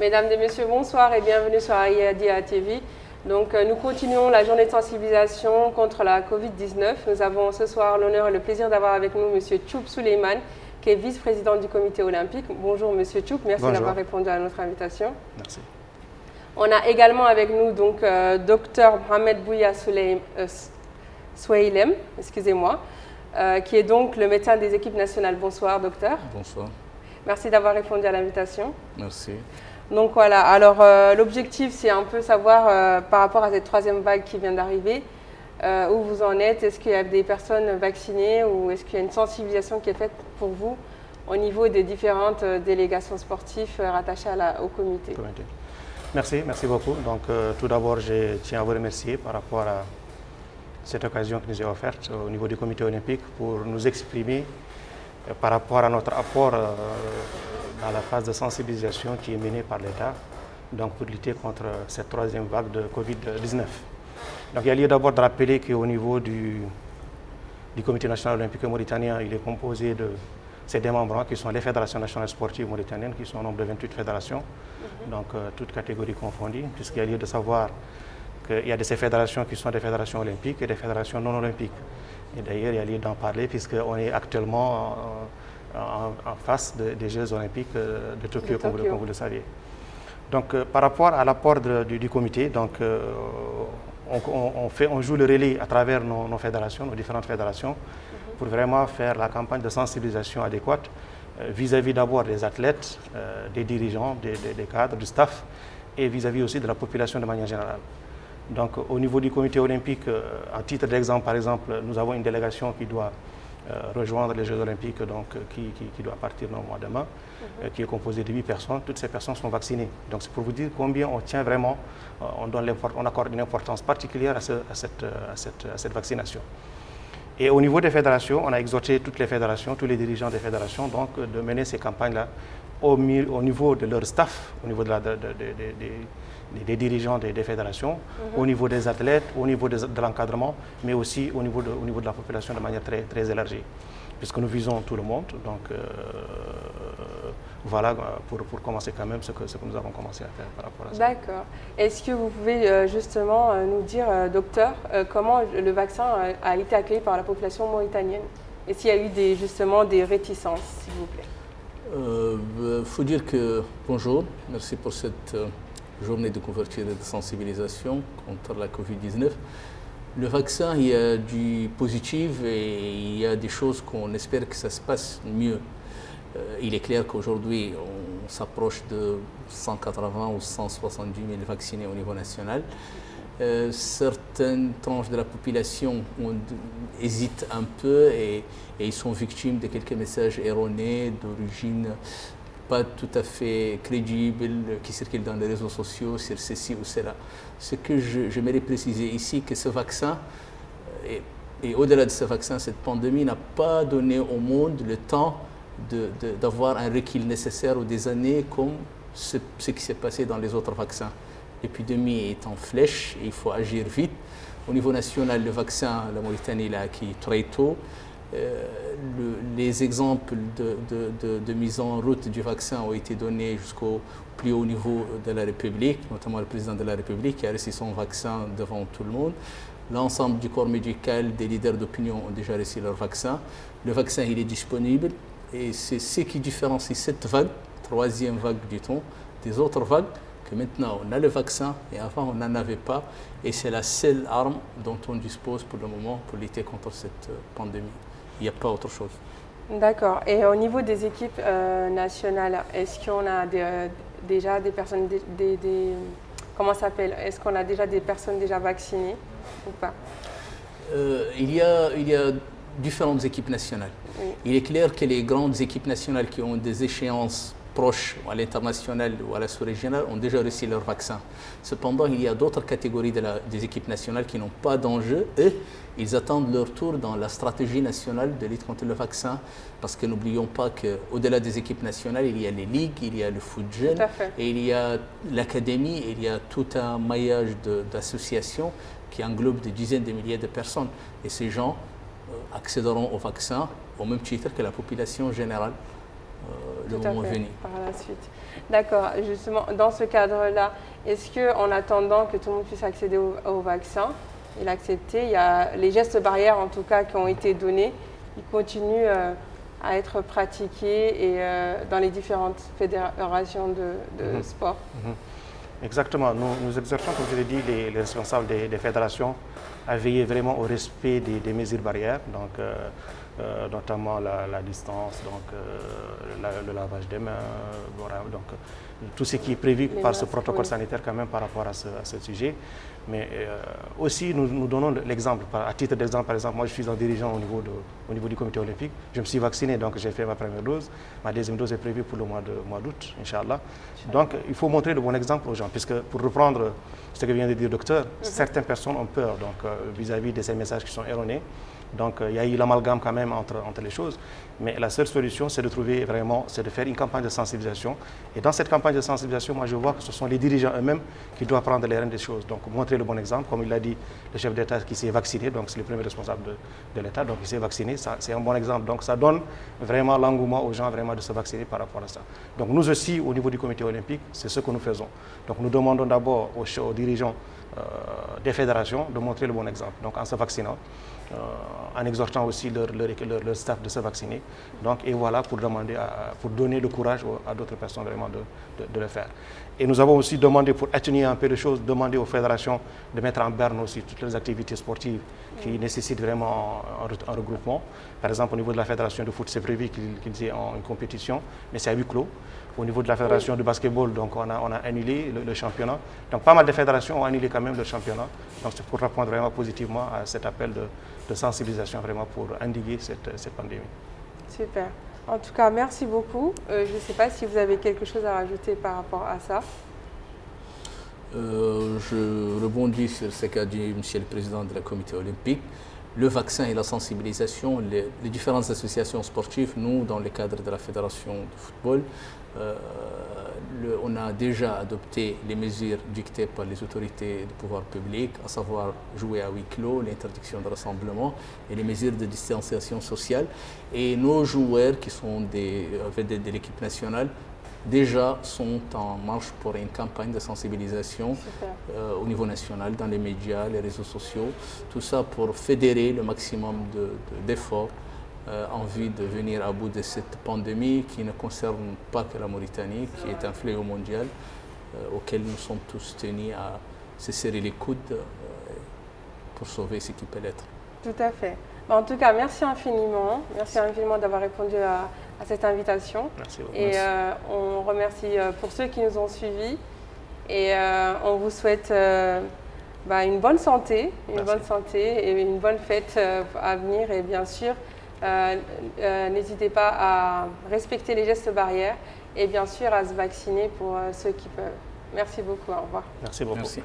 Mesdames et messieurs, bonsoir et bienvenue sur Ayadia TV. Donc, nous continuons la journée de sensibilisation contre la Covid-19. Nous avons ce soir l'honneur et le plaisir d'avoir avec nous M. Tchoup Souleymane, qui est vice-président du comité olympique. Bonjour M. Tchoup, merci d'avoir répondu à notre invitation. Merci. On a également avec nous donc Dr Mohamed Bouya Soueilem, excusez-moi, qui est donc le médecin des équipes nationales. Bonsoir docteur. Bonsoir. Merci d'avoir répondu à l'invitation. Merci. Donc voilà, alors l'objectif c'est un peu savoir par rapport à cette troisième vague qui vient d'arriver, où vous en êtes, est-ce qu'il y a des personnes vaccinées ou est-ce qu'il y a une sensibilisation qui est faite pour vous au niveau des différentes délégations sportives rattachées au comité. Merci beaucoup. Donc tout d'abord je tiens à vous remercier par rapport à cette occasion qui nous est offerte au niveau du comité olympique pour nous exprimer par rapport à notre apport dans la phase de sensibilisation qui est menée par l'État pour lutter contre cette troisième vague de Covid-19. Donc il y a lieu d'abord de rappeler qu'au niveau du comité national olympique mauritanien, il est composé de ces démembrants qui sont les fédérations nationales sportives mauritaniennes, qui sont au nombre de 28 fédérations, donc toutes catégories confondues, puisqu'il y a lieu de savoir qu'il y a de ces fédérations qui sont des fédérations olympiques et des fédérations non olympiques. Et d'ailleurs, il y a lieu d'en parler puisqu'on est actuellement en face des Jeux olympiques de Tokyo, comme vous le saviez. Donc, par rapport à l'apport du comité, donc, on joue le relais à travers nos fédérations, nos différentes fédérations, pour vraiment faire la campagne de sensibilisation adéquate vis-à-vis d'abord des athlètes, des dirigeants, des cadres, du staff, et vis-à-vis aussi de la population de manière générale. Donc, au niveau du comité olympique, à titre d'exemple, par exemple, nous avons une délégation qui doit rejoindre les Jeux olympiques, donc, qui doit partir normalement demain, qui est composée de 8 personnes. Toutes ces personnes sont vaccinées. Donc, c'est pour vous dire combien on tient vraiment, on accorde une importance particulière à cette vaccination. Et au niveau des fédérations, on a exhorté toutes les fédérations, tous les dirigeants des fédérations, donc, de mener ces campagnes-là au niveau de leur staff, au niveau des dirigeants des fédérations, au niveau des athlètes, au niveau de l'encadrement, mais aussi au niveau de la population de manière très, très élargie, puisque nous visons tout le monde. Donc voilà pour commencer quand même ce que nous avons commencé à faire par rapport à ça. D'accord. Est-ce que vous pouvez justement nous dire, docteur, comment le vaccin a été accueilli par la population mauritanienne? Et s'il y a eu justement des réticences, s'il vous plaît? Faut dire que bonjour, merci pour cette journée de couverture et de sensibilisation contre la Covid-19. Le vaccin, il y a du positif et il y a des choses qu'on espère que ça se passe mieux. Il est clair qu'aujourd'hui, on s'approche de 180 ou 170 000 vaccinés au niveau national. Certaines tranches de la population hésitent un peu et ils sont victimes de quelques messages erronés d'origine pas tout à fait crédibles qui circulent dans les réseaux sociaux sur ceci ou cela. Ce que j'aimerais préciser ici, que ce vaccin, et au-delà de ce vaccin, cette pandémie n'a pas donné au monde le temps d'avoir un recul nécessaire ou des années comme ce qui s'est passé dans les autres vaccins. L'épidémie est en flèche et il faut agir vite. Au niveau national, le vaccin, la Mauritanie l'a acquis très tôt. Les exemples de mise en route du vaccin ont été donnés jusqu'au plus haut niveau de la République, notamment le président de la République qui a reçu son vaccin devant tout le monde. L'ensemble du corps médical, des leaders d'opinion ont déjà reçu leur vaccin. Le vaccin, il est disponible et c'est ce qui différencie cette vague, troisième vague du temps, des autres vagues, que maintenant on a le vaccin et avant on n'en avait pas. Et c'est la seule arme dont on dispose pour le moment pour lutter contre cette pandémie. Il n'y a pas autre chose. D'accord. Et au niveau des équipes nationales, est-ce qu'on a déjà des personnes, comment ça s'appelle? Est-ce qu'on a déjà des personnes déjà vaccinées ou pas? Il y a différentes équipes nationales. Oui. Il est clair que les grandes équipes nationales qui ont des échéances proches à l'international ou à la sous-régionale ont déjà reçu leur vaccin. Cependant, il y a d'autres catégories des équipes nationales qui n'ont pas d'enjeu. Eux, ils attendent leur tour dans la stratégie nationale de lutte contre le vaccin. Parce que n'oublions pas qu'au-delà des équipes nationales, il y a les ligues, il y a le foot jeune, et il y a l'académie, il y a tout un maillage d'associations qui englobe des dizaines de milliers de personnes. Et ces gens accéderont au vaccin au même titre que la population générale. le moment venu. Par la suite. D'accord. Justement, dans ce cadre-là, est-ce qu'en attendant que tout le monde puisse accéder au vaccin et l'accepter, il y a les gestes barrières en tout cas qui ont été donnés, ils continuent à être pratiqués et dans les différentes fédérations de sport. Exactement. Nous exerçons, comme je l'ai dit, les responsables des fédérations à veiller vraiment au respect des mesures barrières, donc, notamment la distance, donc, le lavage des mains, voilà, donc, tout ce qui est prévu par ce protocole sanitaire quand même par rapport à ce sujet. Mais aussi, nous donnons l'exemple. À titre d'exemple, par exemple, moi je suis un dirigeant au niveau du comité olympique. Je me suis vacciné, donc j'ai fait ma première dose. Ma deuxième dose est prévue pour le mois d'août, Inch'Allah. Donc il faut montrer le bon exemple aux gens, puisque pour reprendre ce que vient de dire le docteur, certaines personnes ont peur vis-à-vis de ces messages qui sont erronés. Donc il y a eu l'amalgame quand même entre les choses. Mais la seule solution, c'est de trouver vraiment, c'est de faire une campagne de sensibilisation. Et dans cette campagne de sensibilisation, moi je vois que ce sont les dirigeants eux-mêmes qui doivent prendre les rênes des choses. Donc montrer le bon exemple, comme il l'a dit, le chef d'État qui s'est vacciné, donc c'est le premier responsable de l'État, donc il s'est vacciné, c'est un bon exemple. Donc ça donne vraiment l'engouement aux gens vraiment de se vacciner par rapport à ça. Donc nous aussi, au niveau du comité olympique, c'est ce que nous faisons. Donc nous demandons d'abord aux dirigeants des fédérations de montrer le bon exemple, donc en se vaccinant, en exhortant aussi leur staff de se vacciner. Donc, et voilà, pour donner le courage à d'autres personnes vraiment de le faire. Et nous avons aussi demandé, pour atténuer un peu les choses, demandé aux fédérations de mettre en berne aussi toutes les activités sportives qui nécessitent vraiment un regroupement. Par exemple, au niveau de la fédération de foot, c'est prévu qu'ils aient une compétition, mais c'est à huis clos. Au niveau de la fédération de basketball, donc on a annulé le championnat. Donc pas mal de fédérations ont annulé quand même le championnat. Donc c'est pour répondre vraiment positivement à cet appel de sensibilisation vraiment pour endiguer cette pandémie. Super. En tout cas, merci beaucoup. Je ne sais pas si vous avez quelque chose à rajouter par rapport à ça. Je rebondis sur ce qu'a dit M. le Président de la Comité olympique. Le vaccin et la sensibilisation, les différentes associations sportives, nous, dans le cadre de la Fédération de football, on a déjà adopté les mesures dictées par les autorités de pouvoir public, à savoir jouer à huis clos, l'interdiction de rassemblement et les mesures de distanciation sociale. Et nos joueurs qui sont de l'équipe nationale déjà sont en marche pour une campagne de sensibilisation au niveau national, dans les médias, les réseaux sociaux, tout ça pour fédérer le maximum d'efforts en vue de venir à bout de cette pandémie qui ne concerne pas que la Mauritanie, qui est un fléau mondial auquel nous sommes tous tenus à se serrer les coudes pour sauver ce qui peut l'être. Tout à fait. En tout cas, merci infiniment. Merci infiniment d'avoir répondu à cette invitation. Merci beaucoup. Et on remercie pour ceux qui nous ont suivis. Et on vous souhaite une bonne santé, et une bonne fête à venir. Et bien sûr, n'hésitez pas à respecter les gestes barrières et bien sûr à se vacciner pour ceux qui peuvent. Merci beaucoup. Au revoir. Merci beaucoup. Merci.